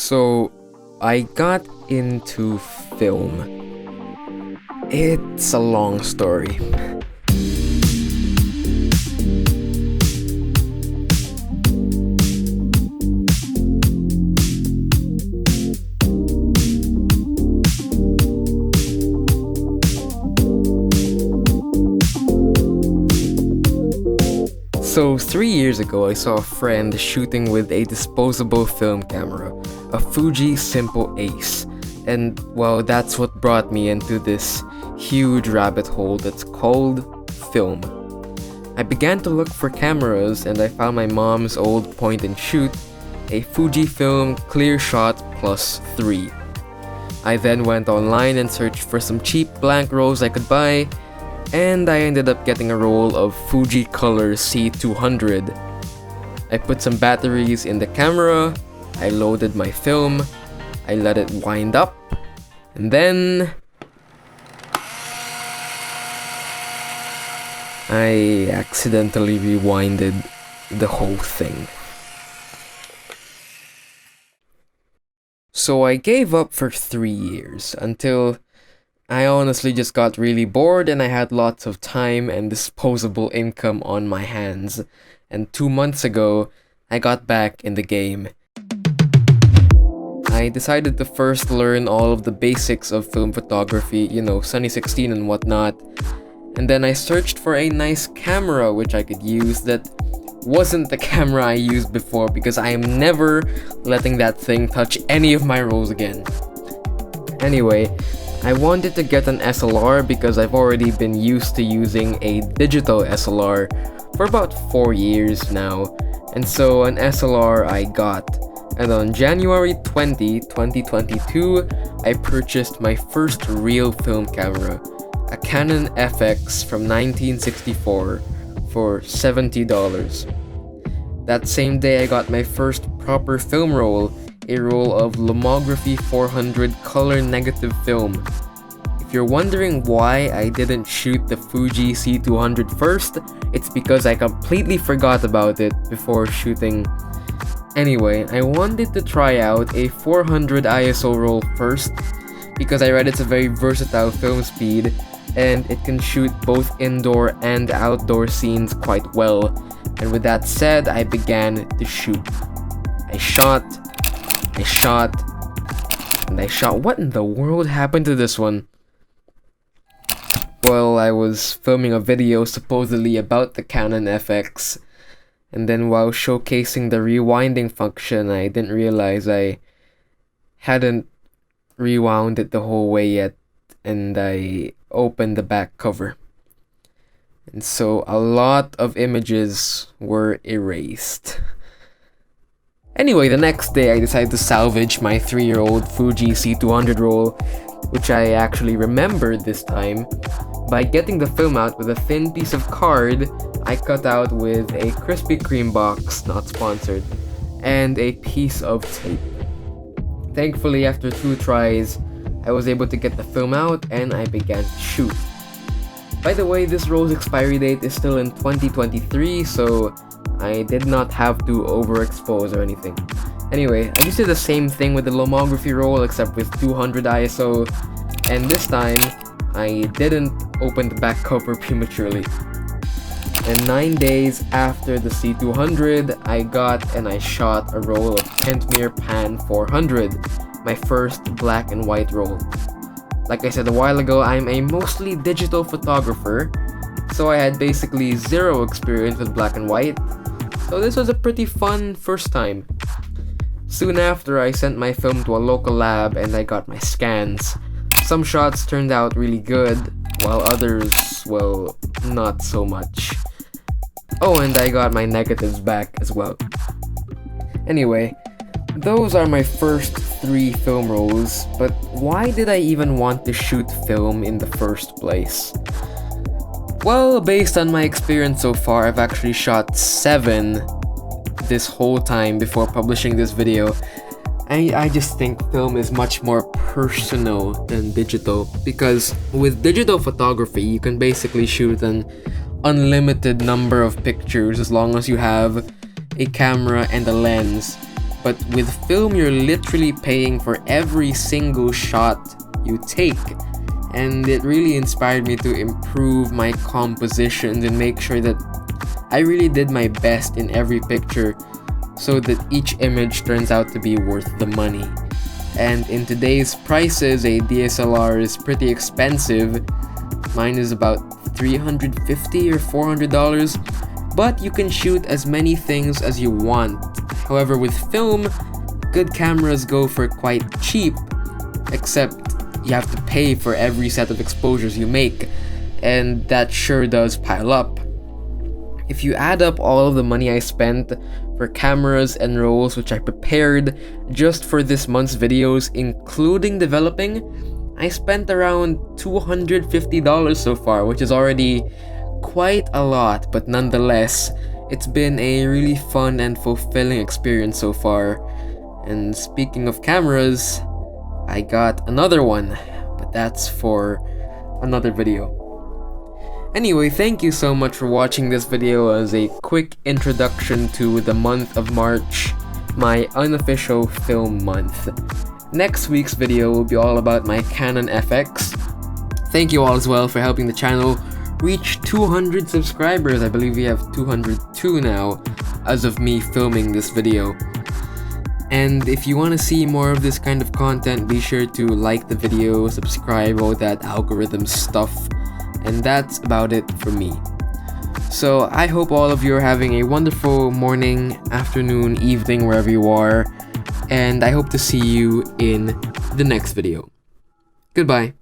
So, I got into film. It's a long story. So 3 years ago, I saw a friend shooting with a disposable film camera, a Fuji Simple Ace, and well, that's what brought me into this huge rabbit hole that's called film. I began to look for cameras and I found my mom's old point and shoot, a Fujifilm Clearshot Plus 3. I then went online and searched for some cheap blank rolls I could buy, and I ended up getting a roll of Fujicolor C200. I put some batteries in the camera, I loaded my film, I let it wind up, and then I accidentally rewinded the whole thing. So I gave up for 3 years until I honestly just got really bored and I had lots of time and disposable income on my hands. And 2 months ago, I got back in the game. I decided to first learn all of the basics of film photography, Sunny 16 and whatnot. And then I searched for a nice camera which I could use that wasn't the camera I used before, because I am never letting that thing touch any of my rolls again. Anyway, I wanted to get an SLR because I've already been used to using a digital SLR for about 4 years now, and so an SLR I got. And on January 20, 2022, I purchased my first real film camera, a Canon FX from 1964 for $70. That same day I got my first proper film roll, a roll of Lomography 400 color negative film. If you're wondering why I didn't shoot the Fuji C200 first, it's because I completely forgot about it before shooting. Anyway, I wanted to try out a 400 ISO roll first because I read it's a very versatile film speed and it can shoot both indoor and outdoor scenes quite well. And with that said, I began to shoot. I shot. What in the world happened to this one? Well, I was filming a video supposedly about the Canon FX, and then while showcasing the rewinding function, I didn't realize I hadn't rewound it the whole way yet, and I opened the back cover. And so a lot of images were erased. Anyway, the next day I decided to salvage my 3-year-old Fuji C200 roll, which I actually remembered this time, by getting the film out with a thin piece of card I cut out with a Krispy Kreme box, not sponsored, and a piece of tape. Thankfully, after 2 tries, I was able to get the film out and I began to shoot. By the way, this roll's expiry date is still in 2023, so I did not have to overexpose or anything. Anyway, I just did the same thing with the Lomography roll except with 200 ISO, and this time I didn't open the back cover prematurely. And 9 days after the C200, I got and I shot a roll of Kentmere Pan 400, my first black and white roll. Like I said a while ago, I'm a mostly digital photographer, so I had basically zero experience with black and white, so this was a pretty fun first time. Soon after, I sent my film to a local lab and I got my scans. Some shots turned out really good, while others, well, not so much. Oh, and I got my negatives back as well. Anyway, those are my first 3 film rolls, but why did I even want to shoot film in the first place? Well, based on my experience so far, I've actually shot 7 this whole time before publishing this video. I just think film is much more personal than digital, because with digital photography, you can basically shoot an unlimited number of pictures as long as you have a camera and a lens. but with film you're literally paying for every single shot you take. And it really inspired me to improve my compositions and make sure that I really did my best in every picture so that each image turns out to be worth the money. And in today's prices, a DSLR is pretty expensive. Mine is about $350 or $400, but you can shoot as many things as you want. However, with film, good cameras go for quite cheap, except you have to pay for every set of exposures you make, and that sure does pile up. If you add up all of the money I spent for cameras and rolls which I prepared just for this month's videos, including developing, I spent around $250 so far, which is already quite a lot, but nonetheless, it's been a really fun and fulfilling experience so far. And speaking of cameras, I got another one, but that's for another video. Anyway, thank you so much for watching this video as a quick introduction to the month of March, my unofficial film month. Next week's video will be all about my Canon FX. Thank you all as well for helping the channel reach 200 subscribers. I believe we have 202 now as of me filming this video. And if you want to see more of this kind of content, be sure to like the video, subscribe, all that algorithm stuff. And that's about it for me. So I hope all of you are having a wonderful morning, afternoon, evening, wherever you are. And I hope to see you in the next video. Goodbye.